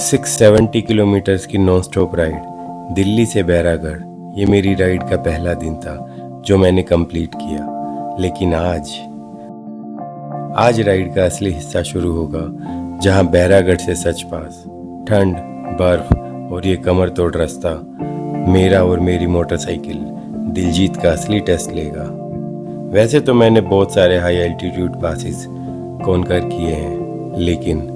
670 kilometres की non stop ride Delhi से बैरागढ़। ये मेरी राइड का पहला दिन था जो मैंने कंप्लीट किया। लेकिन आज राइड का असली हिस्सा शुरू होगा, जहां बैरागढ़ से सच पास ठंड, बर्फ और ये कमर तोड़ रास्ता मेरा और मेरी मोटरसाइकिल दिलजीत का असली टेस्ट लेगा। वैसे तो मैंने बहुत सारे हाई एल्टीट्यूड पासेस कॉन्कर किए हैं, लेकिन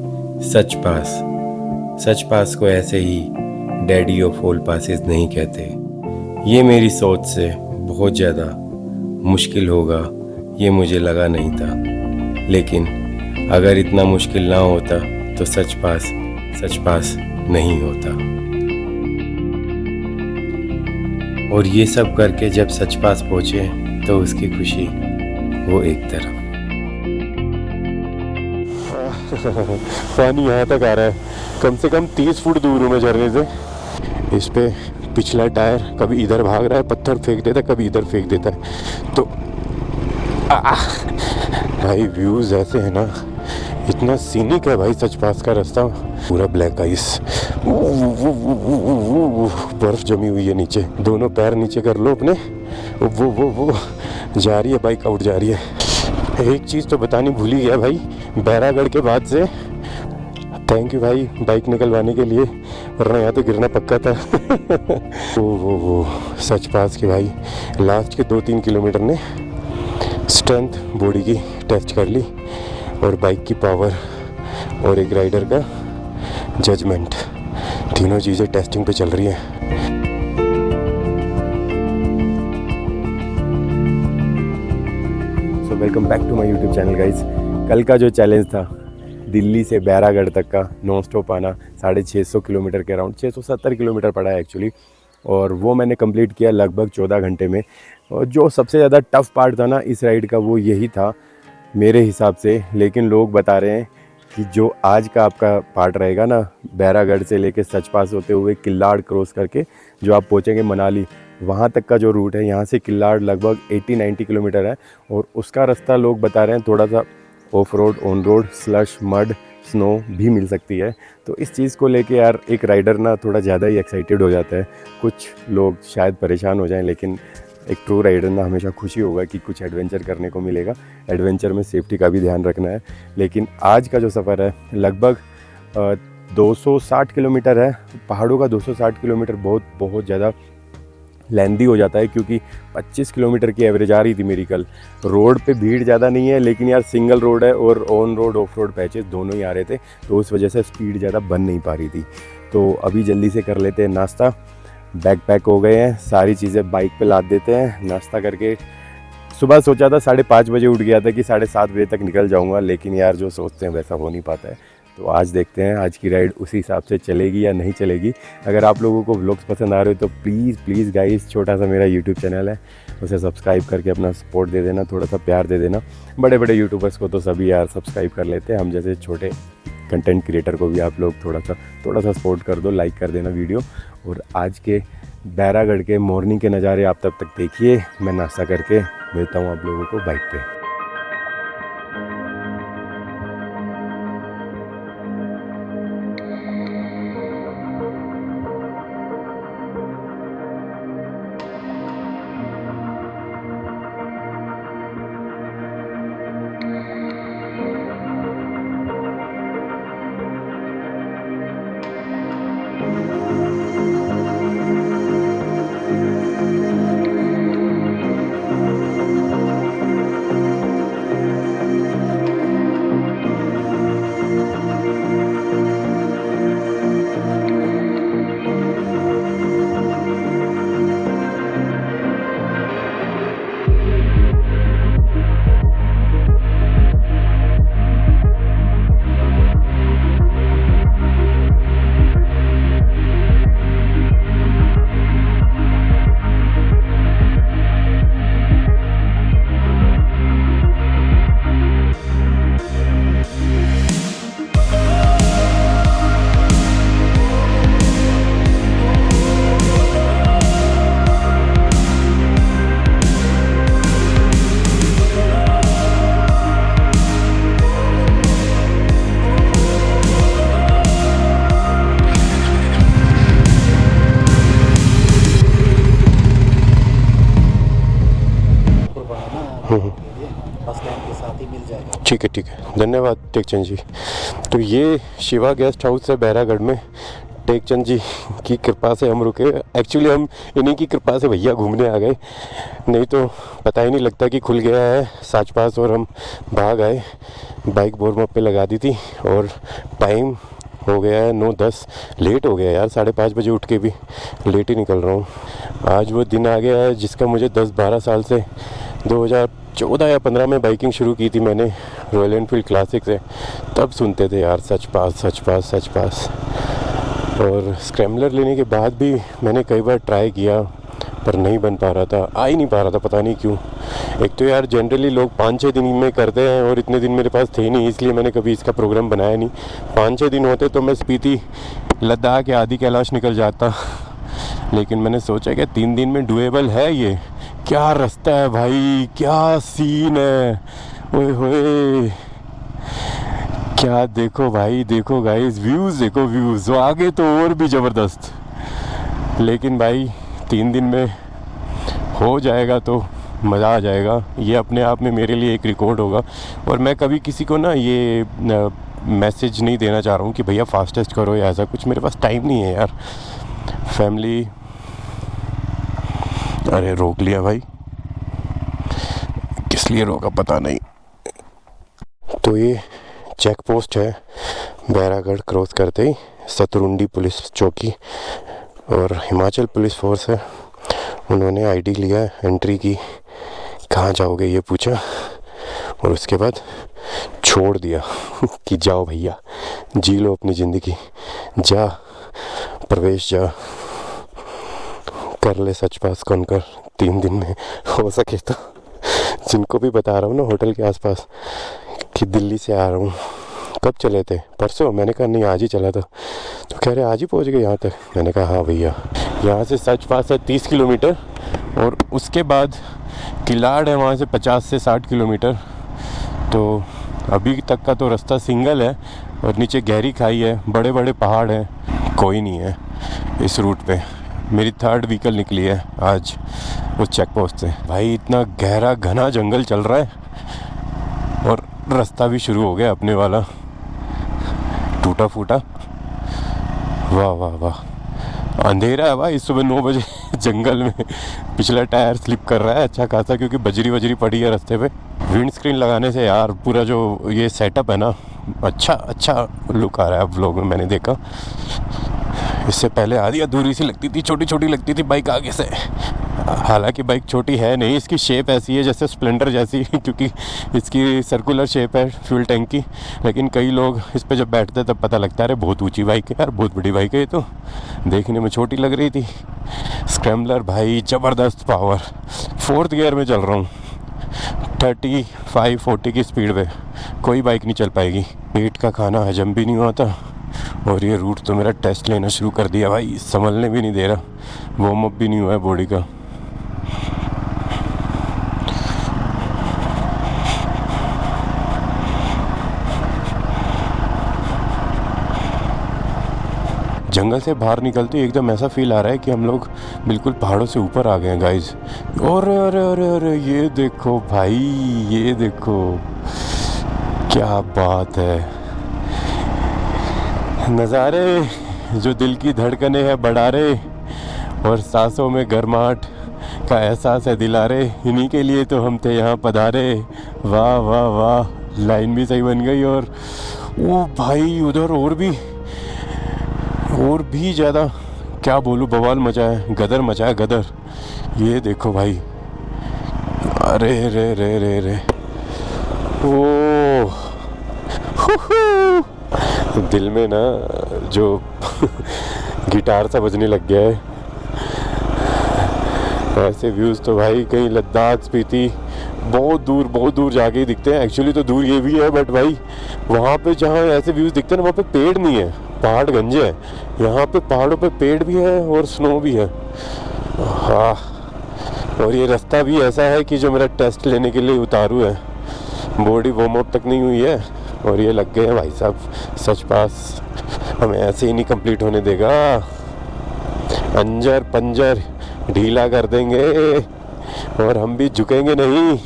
सच पास को ऐसे ही डैडी ऑफ ऑल पासेस नहीं कहते। ये मेरी सोच से बहुत ज़्यादा मुश्किल होगा ये मुझे लगा नहीं था, लेकिन अगर इतना मुश्किल ना होता तो सच पास नहीं होता। और ये सब करके जब सच पास पहुँचे तो उसकी खुशी वो एक तरफ। पानी यहाँ तक आ रहा है, कम से कम 30 फुट दूर हूँ मैं झरने से। इस पे पिछला टायर कभी इधर भाग रहा है, पत्थर फेंक देता है, कभी इधर फेंक देता है। तो भाई व्यूज़ ऐसे है ना, इतना सीनिक है भाई सच पास का रास्ता। पूरा ब्लैक आइस, बर्फ जमी हुई है नीचे। दोनों पैर नीचे कर लो अपने। वो जा रही है बाइक, आउट जा रही है। एक चीज़ तो बतानी भूल ही गया भाई, बैरागढ़ के बाद से थैंक यू भाई बाइक निकलवाने के लिए, वरना यहाँ तो गिरना पक्का था। वो सच पास के भाई लास्ट के 2-3 किलोमीटर ने स्ट्रेंथ बॉडी की टेस्ट कर ली, और बाइक की पावर और एक राइडर का जजमेंट, तीनों चीज़ें टेस्टिंग पे चल रही हैं। So welcome back to my YouTube channel guys. कल का जो चैलेंज था दिल्ली से बैरागढ़ तक का नॉन स्टॉप आना, 650 किलोमीटर के अराउंड, 670 किलोमीटर पड़ा है एक्चुअली, और वो मैंने कंप्लीट किया लगभग 14 घंटे में। और जो सबसे ज़्यादा टफ़ पार्ट था ना इस राइड का, वो यही था मेरे हिसाब से। लेकिन लोग बता रहे हैं कि जो आज का आपका पार्ट रहेगा ना, बैरागढ़ से लेके सच पास होते हुए किल्लाड़ क्रॉस करके जो आप पहुँचेंगे मनाली, वहाँ तक का जो रूट है, यहाँ से किल्लाड़ लगभग 80-90 किलोमीटर है। और उसका रास्ता लोग बता रहे हैं थोड़ा सा off road, on road, slush, mud, snow भी मिल सकती है। तो इस चीज़ को लेके यार एक राइडर ना थोड़ा ज़्यादा ही एक्साइटेड हो जाता है। कुछ लोग शायद परेशान हो जाएं, लेकिन एक ट्रू राइडर ना हमेशा खुशी होगा कि कुछ एडवेंचर करने को मिलेगा। एडवेंचर में सेफ्टी का भी ध्यान रखना है। लेकिन आज का जो सफ़र है लगभग 260 किलोमीटर है। पहाड़ों का 260 किलोमीटर बहुत ज़्यादा लेंदी हो जाता है, क्योंकि 25 किलोमीटर की एवरेज आ रही थी मेरी कल। रोड पे भीड़ ज़्यादा नहीं है, लेकिन यार सिंगल रोड है और on road of road patches दोनों ही आ रहे थे, तो उस वजह से स्पीड ज़्यादा बन नहीं पा रही थी। तो अभी जल्दी से कर लेते हैं नाश्ता। बैग पैक हो गए हैं, सारी चीज़ें बाइक पे लाद देते हैं। नाश्ता करके सुबह सोचा था 5:30 बजे उठ गया था कि 7:30 बजे तक निकल जाऊँगा, लेकिन यार जो सोचते हैं वैसा हो नहीं पाता है। तो आज देखते हैं आज की राइड उसी हिसाब से चलेगी या नहीं चलेगी। अगर आप लोगों को व्लॉग्स पसंद आ रहे हो तो प्लीज़ गाइस, छोटा सा मेरा यूट्यूब चैनल है, उसे सब्सक्राइब करके अपना सपोर्ट दे देना, थोड़ा सा प्यार दे देना। बड़े यूट्यूबर्स को तो सभी यार सब्सक्राइब कर लेते हैं, हम जैसे छोटे कंटेंट क्रिएटर को भी आप लोग थोड़ा सा सपोर्ट कर दो, लाइक कर देना वीडियो। और आज के बैरागढ़ के मॉर्निंग के नज़ारे आप तब तक देखिए, मैं नाश्ता करके मिलता हूँ आप लोगों को बाइक पे। ठीक है, धन्यवाद टेकचंद जी। तो ये शिवा गेस्ट हाउस है बैरागढ़ में। टेकचंद जी की कृपा से हम रुके। एक्चुअली हम इन्हीं की कृपा से भैया घूमने आ गए, नहीं तो पता ही नहीं लगता कि खुल गया है साच पास, और हम भाग आए। बाइक बोरमअप पे लगा दी थी और टाइम हो गया है 9:10। लेट हो गया यार, 5:30 बजे उठ के भी लेट ही निकल रहा हूँ। आज वो दिन आ गया है जिसका मुझे 10-12 साल से 2014 या 15 में बाइकिंग शुरू की थी मैंने रॉयल एनफील्ड क्लासिक से। तब सुनते थे यार सच पास। और स्क्रैम्बलर लेने के बाद भी मैंने कई बार ट्राई किया पर नहीं बन पा रहा था, आ ही नहीं पा रहा था, पता नहीं क्यों। एक तो यार जनरली लोग 5-6 दिन में करते हैं और इतने दिन मेरे पास थे नहीं, इसलिए मैंने कभी इसका प्रोग्राम बनाया नहीं। 5-6 दिन होते तो मैं स्पीति, लद्दाख या आदि कैलाश निकल जाता, लेकिन मैंने सोचा कि 3 दिन में डुएबल है। ये क्या रास्ता है भाई, क्या सीन है, ओए होए क्या। देखो भाई, देखो गाइस, व्यूज़ देखो, व्यूज़ आगे तो और भी ज़बरदस्त। लेकिन भाई 3 दिन में हो जाएगा तो मज़ा आ जाएगा। ये अपने आप में मेरे लिए एक रिकॉर्ड होगा। और मैं कभी किसी को ना ये मैसेज नहीं देना चाह रहा हूँ कि भैया फास्टेस्ट करो या ऐसा कुछ, मेरे पास टाइम नहीं है यार। फैमिली, अरे रोक लिया भाई, किस लिए रोका पता नहीं। तो ये चेक पोस्ट है बैरागढ़ क्रॉस करते ही, सतरुंडी पुलिस चौकी और हिमाचल पुलिस फोर्स है। उन्होंने आईडी लिया, एंट्री की, कहाँ जाओगे ये पूछा और उसके बाद छोड़ दिया कि जाओ भैया, जी लो अपनी ज़िंदगी, जा प्रवेश, जा कर ले सच पास कौन कर 3 दिन में हो सके तो। जिनको भी बता रहा हूँ ना होटल के आसपास कि दिल्ली से आ रहा हूँ, कब चले थे, परसों? मैंने कहा नहीं, आज ही चला था। तो कह रहे आज ही पहुँच गए यहाँ तक? मैंने कहा हाँ भैया, यहाँ से सच पास है 30 किलोमीटर और उसके बाद किलाड़ है वहाँ से 50 से 60 किलोमीटर। तो अभी तक का तो रास्ता सिंगल है और नीचे गहरी खाई है, बड़े बड़े पहाड़ हैं, कोई नहीं है इस रूट पे। मेरी 3rd व्हीकल निकली है आज उस चेक पोस्ट से। भाई इतना गहरा घना जंगल चल रहा है और रास्ता भी शुरू हो गया अपने वाला, टूटा फूटा। वाह वाह वाह, अंधेरा है भाई सुबह 9 बजे जंगल में। पिछला टायर स्लिप कर रहा है अच्छा खासा, क्योंकि बजरी पड़ी है रास्ते पे। विंड स्क्रीन लगाने से यार पूरा जो ये सेटअप है ना, अच्छा लुक आ रहा है अब व्लॉग में, मैंने देखा। इससे पहले आधी अधूरी सी लगती थी, छोटी लगती थी बाइक आगे से। हालांकि बाइक छोटी है नहीं, इसकी शेप ऐसी है जैसे स्प्लेंडर जैसी क्योंकि इसकी सर्कुलर शेप है फ्यूल टैंक की। लेकिन कई लोग इस पे जब बैठते तब पता लगता है अरे बहुत ऊंची बाइक है यार, बहुत बड़ी बाइक है ये तो, देखने में छोटी लग रही थी। स्क्रैम्बलर भाई ज़बरदस्त पावर, 4th गियर में चल रहा हूँ, 35-40 की स्पीड पे कोई बाइक नहीं चल पाएगी। पेट का खाना हजम भी नहीं होता और ये रूट तो मेरा टेस्ट लेना शुरू कर दिया भाई, संभलने भी नहीं दे रहा, वार्म अप भी नहीं हुआ है बॉडी का। जंगल से बाहर निकलते एकदम ऐसा फील आ रहा है कि हम लोग बिल्कुल पहाड़ों से ऊपर आ गए हैं गाइस। और अरे ये देखो भाई, ये देखो क्या बात है, नज़ारे जो दिल की धड़कने हैं बढ़ा रहे और सांसों में गर्माहट का एहसास है दिला रहे, इन्हीं के लिए तो हम थे यहाँ पधारे। वाह वाह वाह, लाइन भी सही बन गई। और वो भाई उधर और भी ज़्यादा क्या बोलूँ, बवाल मचा है, गदर मचा है, गदर। ये देखो भाई, अरे रे ओ दिल में ना जो गिटार सा बजने लग गया है। ऐसे व्यूज़ तो भाई कहीं लद्दाख, स्पीति बहुत दूर जाके ही दिखते हैं। एक्चुअली तो दूर ये भी है, बट भाई वहाँ पे जहाँ ऐसे व्यूज़ दिखते हैं ना, वहाँ पे पेड़ नहीं है, पहाड़ गंजे हैं। यहाँ पे पहाड़ों पे पेड़ भी है और स्नो भी है। हाँ, और ये रास्ता भी ऐसा है कि जो मेरा टेस्ट लेने के लिए उतारू है, बॉडी वार्म अप तक नहीं हुई है और ये लग गए हैं भाई साहब सच पास। हमें ऐसे ही नहीं कंप्लीट होने देगा, अंजर पंजर ढीला कर देंगे और हम भी झुकेंगे नहीं,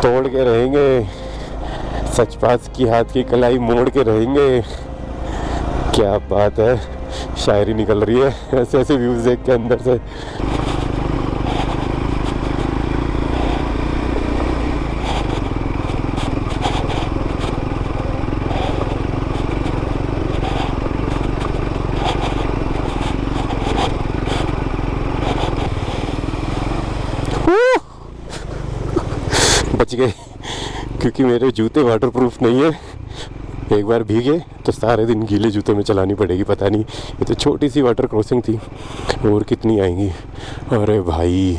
तोड़ के रहेंगे। सचपास की हाथ की कलाई मोड़ के रहेंगे। क्या बात है, शायरी निकल रही है ऐसे ऐसे व्यूज देख के अंदर से। बच गए, क्योंकि मेरे जूते वाटरप्रूफ नहीं है। एक बार भीगे तो सारे दिन गीले जूते में चलानी पड़ेगी। पता नहीं, ये तो छोटी सी वाटर क्रॉसिंग थी, और कितनी आएंगी। अरे भाई,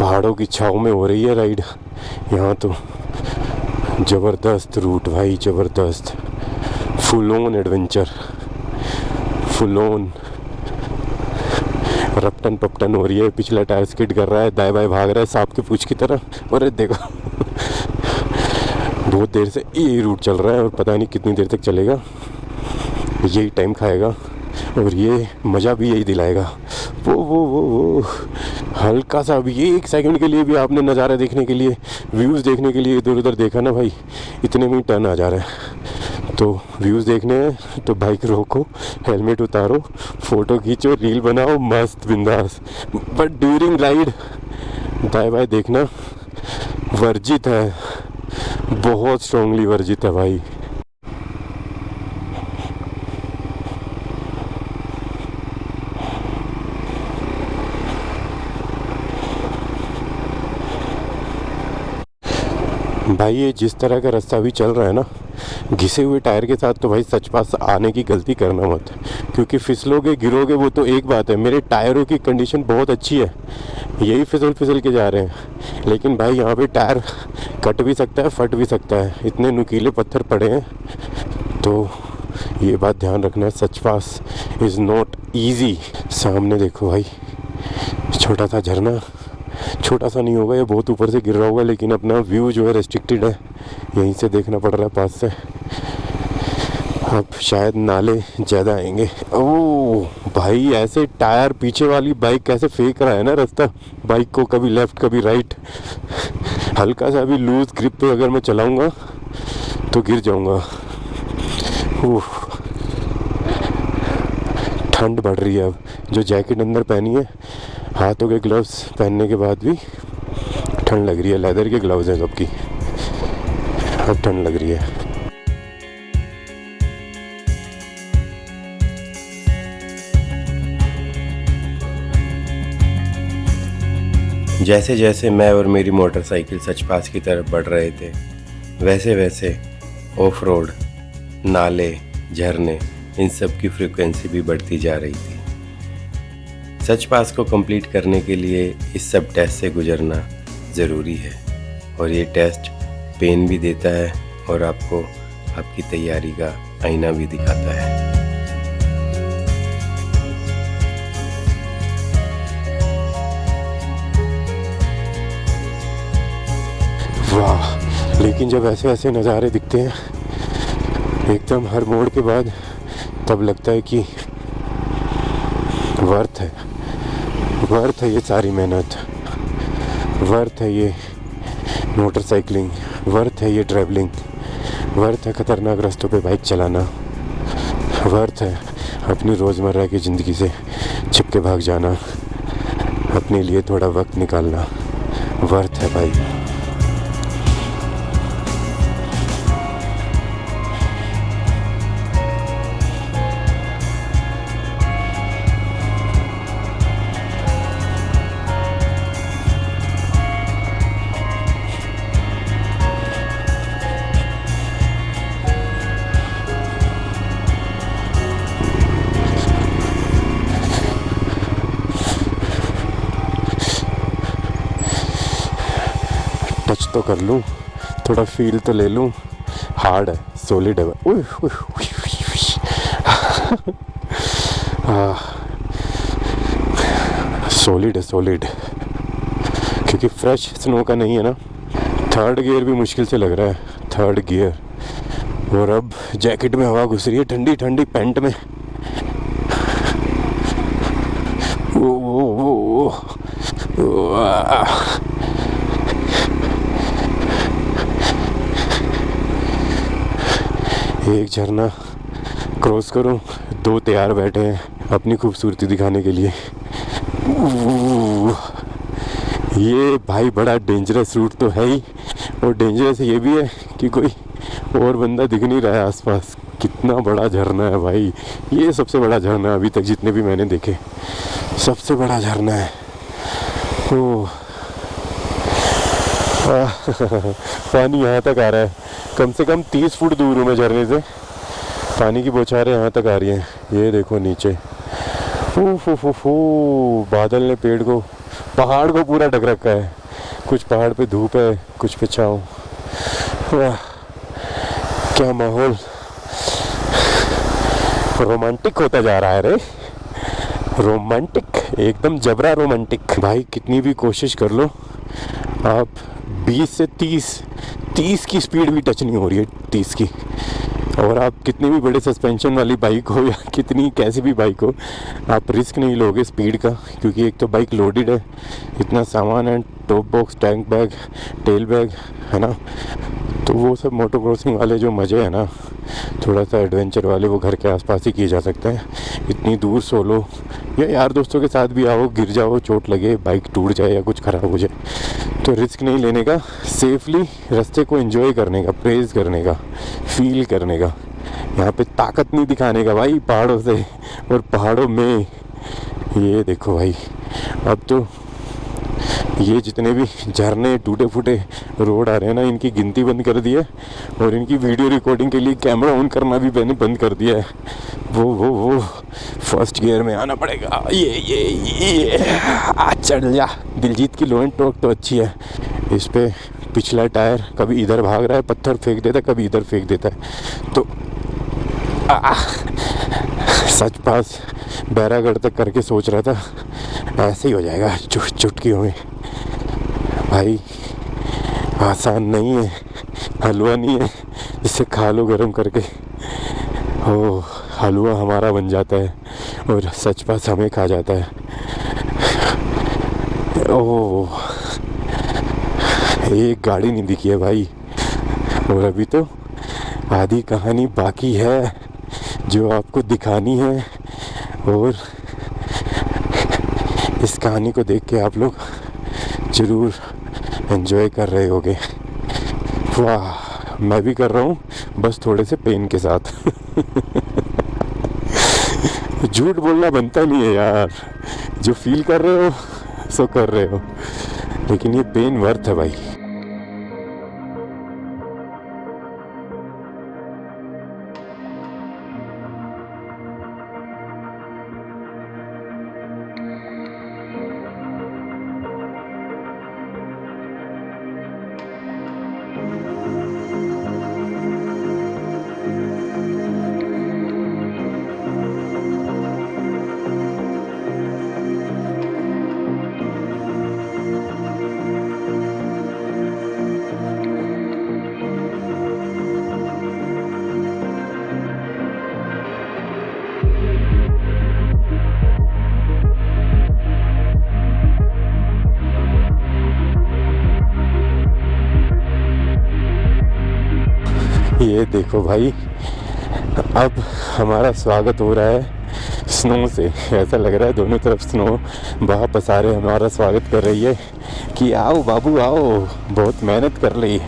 पहाड़ों की छाव में हो रही है राइड यहाँ तो। ज़बरदस्त रूट भाई, ज़बरदस्त, full on adventure, full on. रपटन पपटन हो रही है, पिछला टायर स्किड कर रहा है, दाएं बाएं भाग रहा है सांप की पूंछ की तरह। अरे देखो बहुत देर से यही रूट चल रहा है और पता नहीं कितनी देर तक चलेगा। यही टाइम खाएगा और ये मज़ा भी यही दिलाएगा। वो हल्का सा भी, ये 1 सेकंड के लिए भी आपने नज़ारा देखने के लिए, व्यूज़ देखने के लिए इधर उधर देखा ना भाई, इतने में ही टर्न आ जा रहा है। तो व्यूज़ देखने हैं तो बाइक रोको, हेलमेट उतारो, फ़ोटो खींचो, रील बनाओ, मस्त बिंदास। बट ड्यूरिंग राइड दाएं बाएं देखना वर्जित है, बहुत स्ट्रांगली वर्जित है भाई। भाई ये जिस तरह का रास्ता अभी चल रहा है ना, घिसे हुए टायर के साथ तो भाई सचपास आने की गलती करना मत, क्योंकि फिसलोगे गिरोगे वो तो एक बात है। मेरे टायरों की कंडीशन बहुत अच्छी है, यही फिसल के जा रहे हैं, लेकिन भाई यहाँ पे टायर कट भी सकता है, फट भी सकता है, इतने नुकीले पत्थर पड़े हैं। तो ये बात ध्यान रखना, सचपास इज़ नॉट ईजी। सामने देखो भाई, छोटा सा झरना, छोटा सा नहीं होगा ये, बहुत ऊपर से गिर रहा होगा, लेकिन अपना व्यू जो है रेस्ट्रिक्टेड है, यहीं से देखना पड़ रहा है पास से। अब शायद नाले ज़्यादा आएंगे। ओह भाई, ऐसे टायर पीछे वाली बाइक कैसे फेंक रहा है ना रास्ता, बाइक को कभी लेफ्ट कभी राइट। हल्का सा भी लूज ग्रिप पे अगर मैं चलाऊंगा तो गिर जाऊंगा। ठंड बढ़ रही है अब, जो जैकेट अंदर पहनी है, हाथों के ग्लव्स पहनने के बाद भी ठंड लग रही है। लेदर के ग्लव्स हैं सबकी, अब ठंड लग रही है। जैसे जैसे मैं और मेरी मोटरसाइकिल सचपास की तरफ बढ़ रहे थे, वैसे वैसे ऑफ रोड, नाले, झरने, इन सब की फ्रीक्वेंसी भी बढ़ती जा रही थी। सचपास को कंप्लीट करने के लिए इस सब टेस्ट से गुजरना ज़रूरी है, और ये टेस्ट पेन भी देता है और आपको आपकी तैयारी का आईना भी दिखाता है। वाह, लेकिन जब ऐसे ऐसे नज़ारे दिखते हैं एकदम हर मोड़ के बाद, तब लगता है कि वर्थ है ये सारी मेहनत, वर्थ है ये मोटरसाइकिलिंग, वर्थ है ये ट्रैवलिंग, वर्थ है ख़तरनाक रास्तों पे बाइक चलाना, वर्थ है अपनी रोज़मर्रा की ज़िंदगी से छिप के भाग जाना, अपने लिए थोड़ा वक्त निकालना, वर्थ है भाई। टच तो कर लूँ, थोड़ा फील तो ले लूँ। हार्ड है, सॉलिड है, सॉलिड है, सॉलिड, क्योंकि फ्रेश स्नो का नहीं है ना। थर्ड गियर भी मुश्किल से लग रहा है, थर्ड गियर। और अब जैकेट में हवा घुस रही है, ठंडी ठंडी पैंट में। एक झरना क्रॉस करूं, 2 तैयार बैठे हैं अपनी खूबसूरती दिखाने के लिए। ये भाई बड़ा डेंजरस रूट तो है ही, और डेंजरस ये भी है कि कोई और बंदा दिख नहीं रहा है आसपास। कितना बड़ा झरना है भाई, ये सबसे बड़ा झरना है अभी तक जितने भी मैंने देखे, सबसे बड़ा झरना है। ओह पानी यहाँ तक आ रहा है, कम से कम 30 फुट दूर हूँ मैं झरने से। पानी की बौछारें यहाँ तक आ रही हैं, ये देखो नीचे। बादल ने पहाड़ को पूरा ढक रखा है। कुछ पहाड़ पे धूप है, कुछ पे छाँव। वाह क्या माहौल रोमांटिक होता जा रहा है रे, रोमांटिक, एकदम जबरा रोमांटिक। भाई कितनी भी कोशिश कर लो आप 20 से 30 की स्पीड भी टच नहीं हो रही है, 30 की। और आप कितनी भी बड़े सस्पेंशन वाली बाइक हो या कितनी कैसी भी बाइक हो, आप रिस्क नहीं लोगे स्पीड का, क्योंकि एक तो बाइक लोडेड है, इतना सामान है, top box, tank bag, tell bag, है ना। तो वो सब मोटो क्रॉसिंग वाले जो मज़े हैं ना, थोड़ा सा एडवेंचर वाले, वो घर के आसपास ही किए जा सकते हैं। इतनी दूर सोलो या यार दोस्तों के साथ भी आओ, गिर जाओ, चोट लगे, बाइक टूट जाए या कुछ ख़राब हो जाए, तो रिस्क नहीं लेने का, सेफली रास्ते को एंजॉय करने का, प्रेज करने का, फील करने का। यहाँ पे ताकत नहीं दिखाने का भाई पहाड़ों से और पहाड़ों में। ये देखो भाई, अब तो ये जितने भी झरने, टूटे फूटे रोड आ रहे हैं ना, इनकी गिनती बंद कर दी है, और इनकी वीडियो रिकॉर्डिंग के लिए कैमरा ऑन करना भी मैंने बंद कर दिया है। वो फर्स्ट गियर में आना पड़ेगा। ये चढ़ जा। दिलजीत की लो एंड टॉक तो अच्छी है, इस पे पिछला टायर कभी इधर भाग रहा है, पत्थर फेंक देता है, कभी इधर फेंक देता है। तो सच पास बैरागढ़ तक करके सोच रहा था ऐसे ही हो जाएगा चुटकियों में। भाई आसान नहीं है, हलवा नहीं है जिससे खा लो गरम करके। ओ हलवा हमारा बन जाता है और सच पास हमें खा जाता है। ओह एक गाड़ी नहीं दिखी है भाई, और अभी तो आधी कहानी बाकी है जो आपको दिखानी है, और इस कहानी को देख के आप लोग ज़रूर एंजॉय कर रहे होगे। वाह मैं भी कर रहा हूँ, बस थोड़े से पेन के साथ। झूठ बोलना बनता नहीं है यार, जो फील कर रहे हो सो कर रहे हो, लेकिन ये पेन वर्थ है भाई। ये देखो भाई, अब हमारा स्वागत हो रहा है स्नो से। ऐसा लग रहा है दोनों तरफ स्नो बहा पसारे हमारा स्वागत कर रही है कि आओ बाबू आओ, बहुत मेहनत कर ली,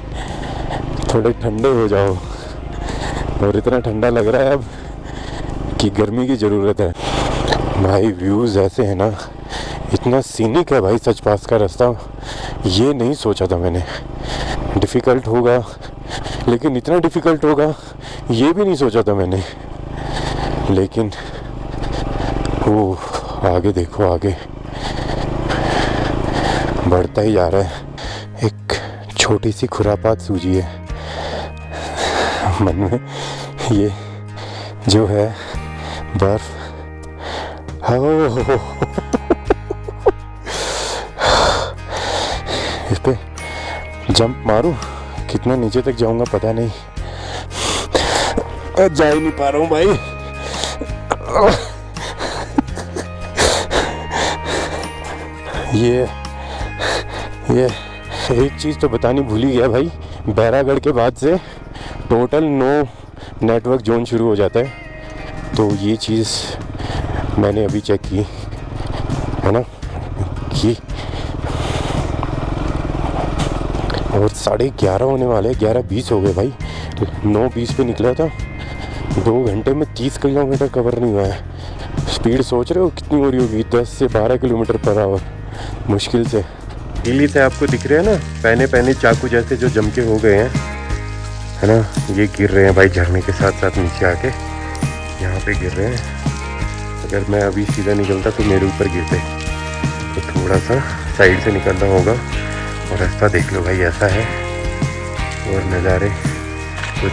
थोड़े ठंडे हो जाओ। और इतना ठंडा लग रहा है अब कि गर्मी की ज़रूरत है। भाई व्यूज़ ऐसे है ना, इतना सीनिक है भाई सच पास का रास्ता, ये नहीं सोचा था मैंने। डिफ़िकल्ट होगा, लेकिन इतना डिफ़िकल्ट होगा ये भी नहीं सोचा था मैंने। लेकिन वो आगे देखो, आगे बढ़ता ही जा रहा है। एक छोटी सी खुरापात सूझी है मन में, ये जो है बर्फ। इस पे जंप मारूं, कितना नीचे तक जाऊंगा पता नहीं, जा ही नहीं पा रहा हूँ भाई। ये एक चीज़ तो बतानी भूल ही गया भाई, बैरागढ़ के बाद से टोटल नेटवर्क जोन शुरू हो जाता है। तो ये चीज़ मैंने अभी चेक की है ना कि और 11:30 होने वाले, 11:20 हो गए भाई। 9:20 पे निकला था, 2 घंटे में 30 किलोमीटर कवर नहीं हुआ है। स्पीड सोच रहे हो कितनी हो रही होगी? 10 से 12 किलोमीटर पर आवर मुश्किल से। दिल्ली से आपको दिख रहे हैं ना पहने पहने चाकू जैसे जो जम के हो गए हैं, है ना, ये गिर रहे हैं भाई झरने के साथ साथ नीचे आके यहाँ पे गिर रहे हैं। अगर मैं अभी सीधा निकलता तो मेरे ऊपर गिरते, तो थोड़ा सा साइड से निकलना होगा। और रास्ता देख लो भाई ऐसा है, और नज़ारे कुछ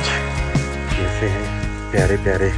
ऐसे हैं प्यारे प्यारे।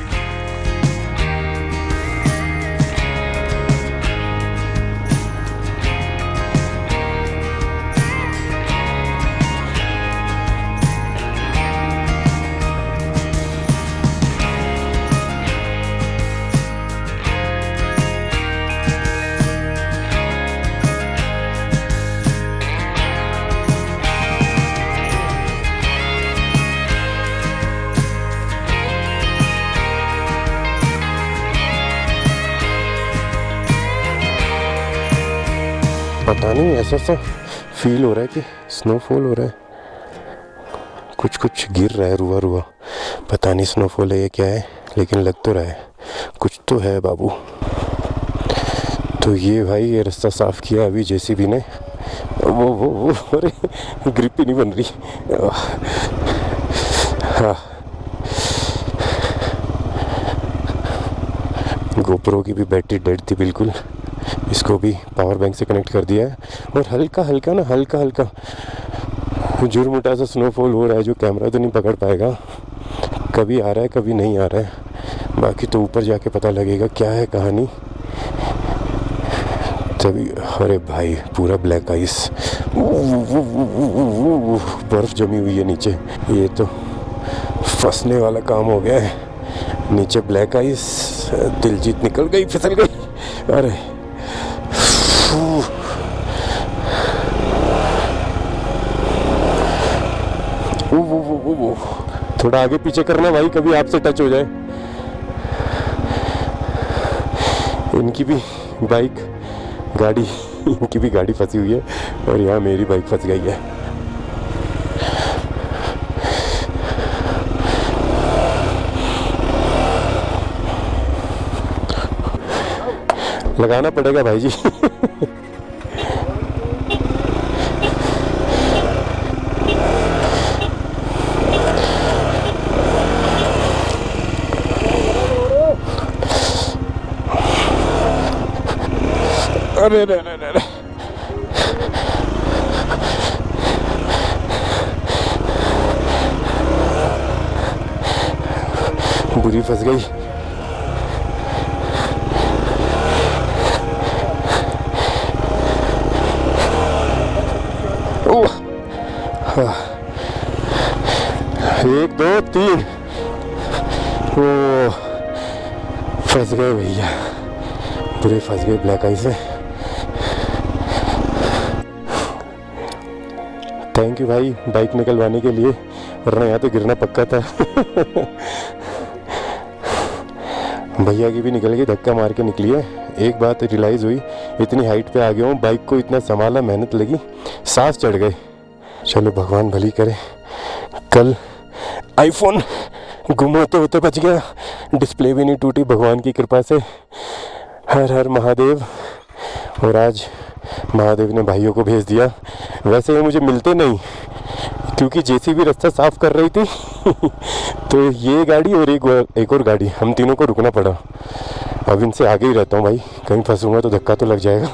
पता नहीं ऐसा सा फील हो रहा है कि स्नोफॉल हो रहा है, कुछ कुछ गिर रहा है रुआ रुआ। पता नहीं स्नोफॉल है या क्या है, लेकिन लग तो रहा है कुछ तो है बाबू। तो ये भाई ये रास्ता साफ़ किया अभी जेसीबी ने। वो अरे ग्रिप ही नहीं बन रही। हाँ, गोप्रो की भी बैटरी डेड थी बिल्कुल, इसको भी पावर बैंक से कनेक्ट कर दिया है। और हल्का हल्का जुर्मुटा सा स्नोफॉल हो रहा है जो कैमरा तो नहीं पकड़ पाएगा, कभी आ रहा है कभी नहीं आ रहा है। बाकी तो ऊपर जाके पता लगेगा क्या है कहानी तभी। अरे भाई पूरा ब्लैक आइस, बर्फ जमी हुई है नीचे, ये तो फंसने वाला काम हो गया है। नीचे ब्लैक आइस, दिलजीत निकल गई, फिसल गई। अरे थोड़ा आगे पीछे करना भाई, कभी आपसे टच हो जाए। इनकी भी बाइक गाड़ी इनकी भी गाड़ी फंसी हुई है और यहाँ मेरी बाइक फंस गई है। लगाना पड़ेगा भाई जी। अरे बुरी फंस गई। हाँ। 1 2 3 ओ फंस गए भैया, पूरे फंस गए ब्लैक आइस में। थैंक यू भाई बाइक निकलवाने के लिए, वरना यहाँ तो गिरना पक्का था। भैया की भी निकल गई, धक्का मार के निकली है। एक बात रियलाइज़ हुई, इतनी हाइट पे आ गया हूँ, बाइक को इतना संभाला, मेहनत लगी, सांस चढ़ गए। चलो भगवान भली करे। कल आईफोन गुम होते होते बच गया, डिस्प्ले भी नहीं टूटी भगवान की कृपा से। हर हर महादेव। और आज महादेव ने भाइयों को भेज दिया। वैसे ये मुझे मिलते नहीं, क्योंकि जेसीबी रास्ता साफ कर रही थी। तो ये गाड़ी और एक और गाड़ी, हम तीनों को रुकना पड़ा। अब इनसे आगे ही रहता हूँ भाई, कहीं फंसूंगा तो धक्का तो लग जाएगा।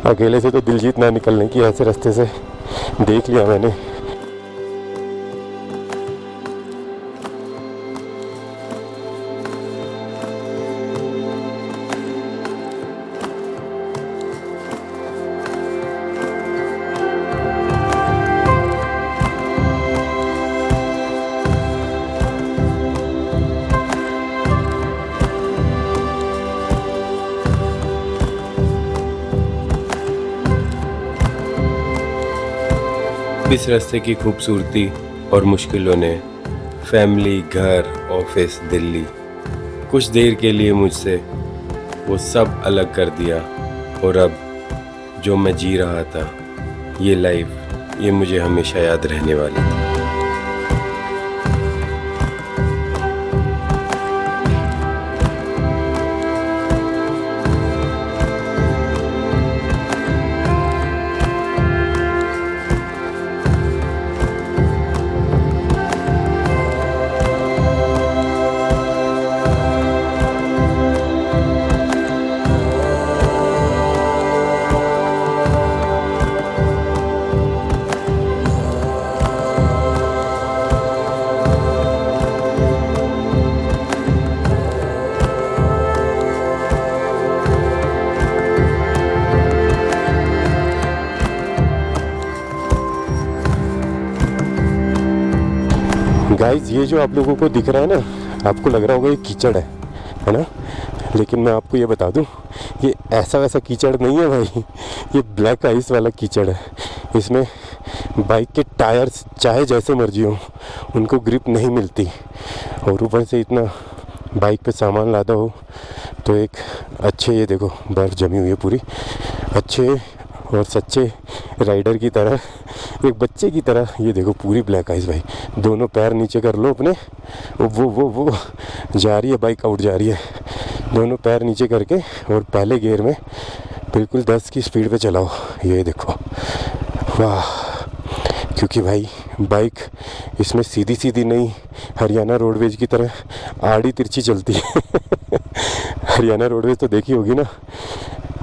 अकेले से तो दिलजीत ना निकलने की, ऐसे रास्ते से देख लिया मैंने। इस रास्ते की खूबसूरती और मुश्किलों ने फैमिली, घर, ऑफिस, दिल्ली, कुछ देर के लिए मुझसे वो सब अलग कर दिया। और अब जो मैं जी रहा था, ये लाइफ, ये मुझे हमेशा याद रहने वाली थी। गाइस, ये जो आप लोगों को दिख रहा है ना, आपको लग रहा होगा ये कीचड़ है ना? लेकिन मैं आपको ये बता दूं, ये ऐसा वैसा कीचड़ नहीं है भाई, ये ब्लैक आइस वाला कीचड़ है। इसमें बाइक के टायर्स चाहे जैसे मर्जी हो, उनको ग्रिप नहीं मिलती। और ऊपर से इतना बाइक पे सामान लादा हो तो एक अच्छे, ये देखो बर्फ़ जमी हुई है पूरी, अच्छे और सच्चे राइडर की तरह, एक बच्चे की तरह, ये देखो पूरी ब्लैक आइस भाई। दोनों पैर नीचे कर लो अपने, वो जा रही है बाइक, आउट जा रही है। दोनों पैर नीचे करके और पहले गियर में बिल्कुल 10 की स्पीड पे चलाओ। ये देखो, वाह। क्योंकि भाई बाइक इसमें सीधी सीधी नहीं, हरियाणा रोडवेज की तरह आड़ी तिरछी चलती है। हरियाणा रोडवेज तो देखी होगी ना,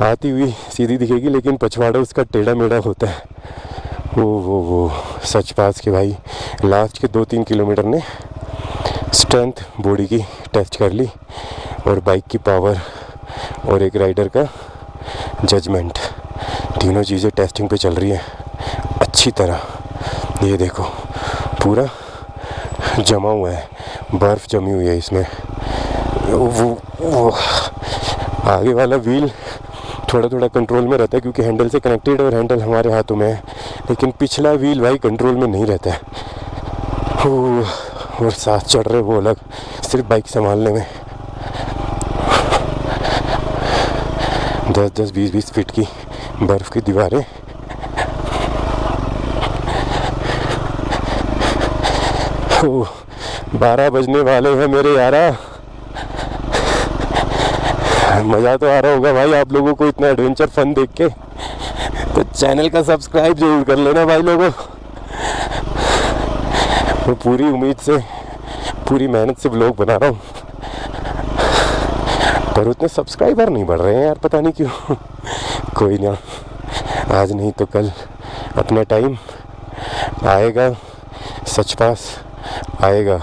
आती हुई सीधी दिखेगी लेकिन पछवाड़ा उसका टेढ़ा मेढ़ा होता है। वो सच पास के भाई लास्ट के 2-3 किलोमीटर ने स्ट्रेंथ बॉडी की टेस्ट कर ली, और बाइक की पावर और एक राइडर का जजमेंट, तीनों चीज़ें टेस्टिंग पे चल रही है अच्छी तरह। ये देखो पूरा जमा हुआ है, बर्फ़ जमी हुई है इसमें। वो आगे वाला व्हील थोड़ा थोड़ा कंट्रोल में रहता है क्योंकि हैंडल से कनेक्टेड, और हैंडल हमारे हाथों में है, लेकिन पिछला व्हील भाई कंट्रोल में नहीं रहता है। और साथ चढ़ रहे वो अलग, सिर्फ बाइक संभालने में 10-10, 20-20 फीट की बर्फ़ की दीवारें। ओह, 12 बजने वाले हैं मेरे यारा। मज़ा तो आ रहा होगा भाई आप लोगों को इतना एडवेंचर फन देख के, तो चैनल का सब्सक्राइब जरूर कर लेना भाई लोगों। मैं पूरी उम्मीद से, पूरी मेहनत से व्लॉग बना रहा हूँ, पर उतने सब्सक्राइबर नहीं बढ़ रहे हैं यार, पता नहीं क्यों। कोई ना, आज नहीं तो कल अपना टाइम आएगा, सच पास आएगा।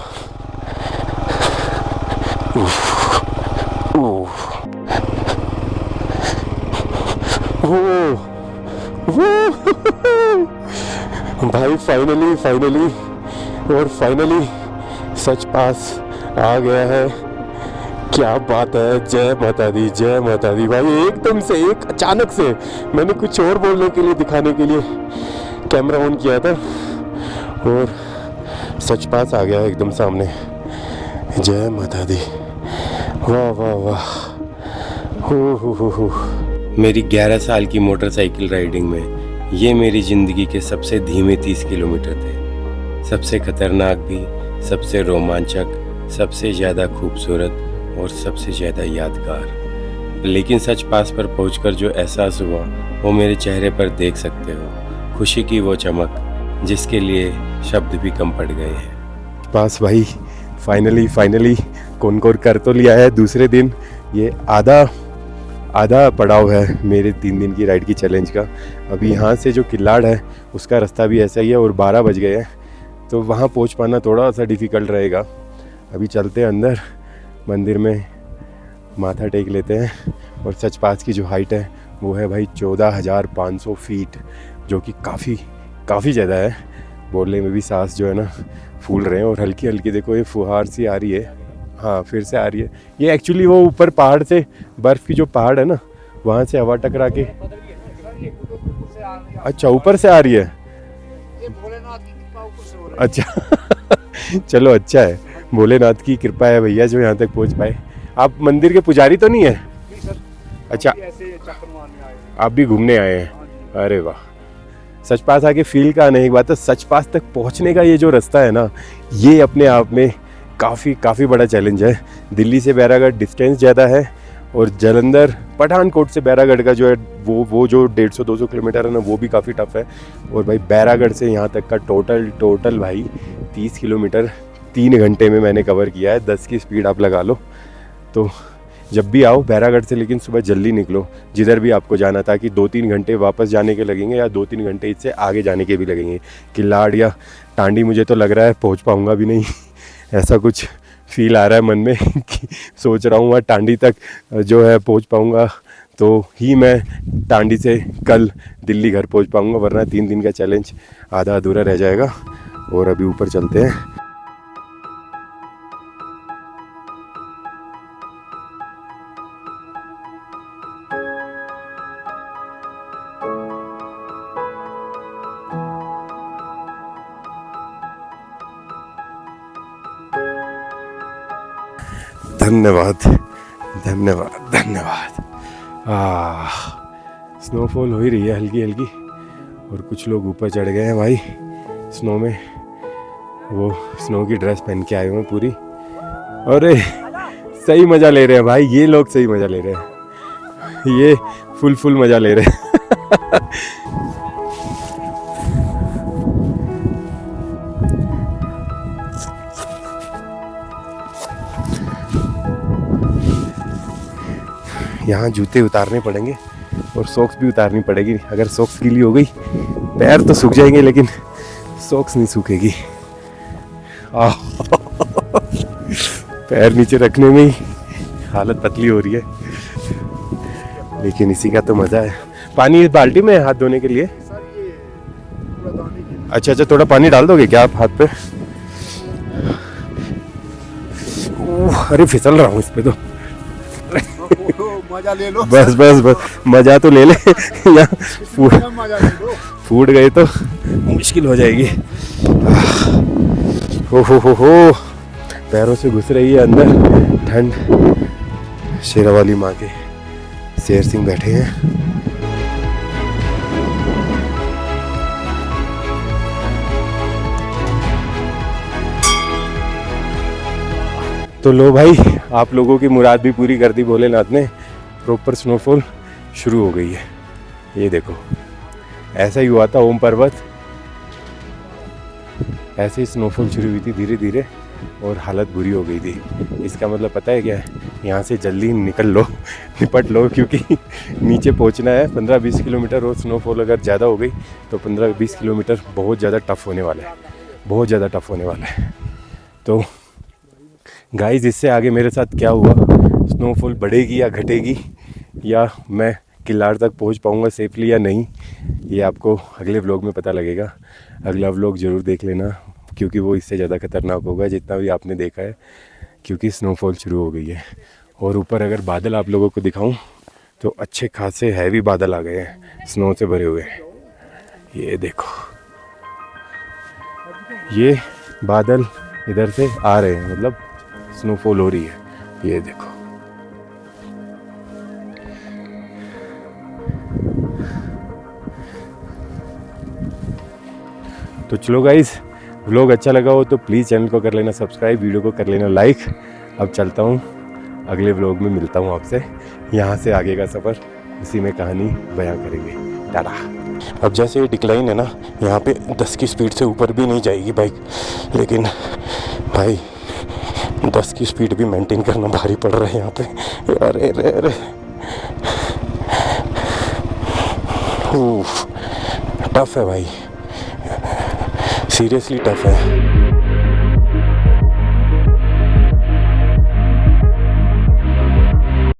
भाई फाइनली सच पास आ गया है। क्या बात है, जय माता दी, जय माता दी भाई। एकदम से, एक अचानक से, मैंने कुछ और बोलने के लिए, दिखाने के लिए कैमरा ऑन किया था और सच पास आ गया एकदम सामने। जय माता दी, वाह वाह वाह। हो। मेरी 11 साल की मोटरसाइकिल राइडिंग में ये मेरी ज़िंदगी के सबसे धीमे 30 किलोमीटर थे, सबसे खतरनाक भी, सबसे रोमांचक, सबसे ज़्यादा खूबसूरत और सबसे ज़्यादा यादगार। लेकिन सच पास पर पहुंचकर जो एहसास हुआ, वो मेरे चेहरे पर देख सकते हो, खुशी की वो चमक जिसके लिए शब्द भी कम पड़ गए हैं। पास भाई फाइनली कौन कर तो लिया है। दूसरे दिन ये आधा पड़ाव है मेरे 3 दिन की राइड की चैलेंज का। अभी यहाँ से जो किल्लाड़ है उसका रास्ता भी ऐसा ही है और 12 बज गए हैं, तो वहाँ पहुँच पाना थोड़ा सा डिफ़िकल्ट रहेगा। अभी चलते हैं अंदर, मंदिर में माथा टेक लेते हैं। और सच पास की जो हाइट है वो है भाई 14,500 फीट, जो कि काफ़ी ज़्यादा है। बोलने में भी सांस जो है ना फूल रहे हैं, और हल्की देखो ये फुहार सी आ रही है। हाँ, फिर से आ रही है। ये एक्चुअली वो ऊपर पहाड़ से, बर्फ़ की जो पहाड़ है ना, वहाँ से हवा टकरा के, अच्छा ऊपर से आ रही है। अच्छा। चलो अच्छा है, भोलेनाथ की कृपा है भैया जो यहाँ तक पहुँच पाए। आप मंदिर के पुजारी तो नहीं है? नहीं सर, अच्छा, ऐसे चक्कर मारने आए हैं। आप भी घूमने आए हैं? हाँ जी। अरे वाह, सच पास आके फील का आने की बात है। सच पास तक पहुंचने का ये जो रास्ता है ना, ये अपने आप में काफ़ी बड़ा चैलेंज है। दिल्ली से बैरागढ़ डिस्टेंस ज़्यादा है, और जालंधर पठानकोट से बैरागढ़ का जो है वो जो 150-200 किलोमीटर है ना, वो भी काफ़ी टफ है। और भाई बैरागढ़ से यहाँ तक का टोटल भाई 30 किलोमीटर 3 घंटे में मैंने कवर किया है। 10 की स्पीड आप लगा लो। तो जब भी आओ बैरागढ़ से, लेकिन सुबह जल्दी निकलो जिधर भी आपको जाना, ताकि 2-3 घंटे वापस जाने के लगेंगे या 2-3 घंटे इससे आगे जाने के भी लगेंगे। किलाड़ या टांडी मुझे तो लग रहा है पहुंच पाऊंगा भी नहीं, ऐसा कुछ फील आ रहा है मन में कि सोच रहा हूँ वहाँ टांडी तक जो है पहुंच पाऊंगा तो ही मैं टांडी से कल दिल्ली घर पहुंच पाऊंगा, वरना 3 दिन का चैलेंज आधा अधूरा रह जाएगा। और अभी ऊपर चलते हैं। धन्यवाद धन्यवाद धन्यवाद। स्नोफॉल हो ही रही है हल्की हल्की, और कुछ लोग ऊपर चढ़ गए हैं भाई स्नो में। वो स्नो की ड्रेस पहन के आए हुए हैं पूरी। अरे सही मज़ा ले रहे हैं भाई, ये लोग सही मज़ा ले रहे हैं, ये फुल मज़ा ले रहे हैं। यहाँ जूते उतारने पड़ेंगे और सॉक्स भी उतारनी पड़ेगी। अगर सॉक्स गीली हो गई, पैर तो सूख जाएंगे लेकिन सॉक्स नहीं सूखेगी। पैर नीचे रखने में ही हालत पतली हो रही है, लेकिन इसी का तो मज़ा है। पानी इस बाल्टी में है हाथ धोने के लिए? सर ये पूरा दाने के लिए। अच्छा, थोड़ा पानी डाल दोगे क्या आप हाथ पे? अरे फिसल रहा हूँ इस पे तो। मजा ले लो। बस मजा तो ले ले। या मजा ले लो। फूट गए तो मुश्किल हो जाएगी। हो पैरों से घुस रही है अंदर ठंड। शेरावाली माँ के शेर सिंह बैठे हैं। तो लो भाई, आप लोगों की मुराद भी पूरी कर दी भोलेनाथ ने। प्रॉपर स्नोफॉल शुरू हो गई है। ये देखो, ऐसा ही हुआ था ओम पर्वत, ऐसे ही स्नोफॉल शुरू हुई थी धीरे धीरे और हालत बुरी हो गई थी। इसका मतलब पता है क्या है? यहाँ से जल्दी निकल लो, निपट लो, क्योंकि नीचे पहुँचना है 15-20 किलोमीटर। और स्नोफॉल अगर ज़्यादा हो गई तो 15-20 किलोमीटर बहुत ज़्यादा टफ होने वाला है, बहुत ज़्यादा टफ होने वाला है। तो गाइस, इससे आगे मेरे साथ क्या हुआ, स्नोफॉल बढ़ेगी या घटेगी, या मैं किलाड़ तक पहुंच पाऊंगा सेफली या नहीं, ये आपको अगले व्लॉग में पता लगेगा। अगला व्लॉग ज़रूर देख लेना, क्योंकि वो इससे ज़्यादा खतरनाक होगा जितना भी आपने देखा है, क्योंकि स्नोफॉल शुरू हो गई है। और ऊपर अगर बादल आप लोगों को दिखाऊं तो अच्छे खासे हैवी बादल आ गए हैं, स्नो से भरे हुए। ये देखो, ये बादल इधर से आ रहे हैं, मतलब स्नोफॉल हो रही है। ये देखो, तो चलो गाइस, व्लॉग अच्छा लगा हो तो प्लीज़ चैनल को कर लेना सब्सक्राइब, वीडियो को कर लेना लाइक। अब चलता हूँ, अगले व्लॉग में मिलता हूँ आपसे। यहाँ से आगे का सफ़र उसी में कहानी बयां करेंगे। टाटा। अब जैसे ये डिक्लाइन है ना, यहाँ पे 10 की स्पीड से ऊपर भी नहीं जाएगी बाइक, लेकिन भाई 10 की स्पीड भी मेंटेन करना भारी पड़ रहा है यहाँ पे। अरे अरे अरे, टफ है भाई, सीरियसली टफ है।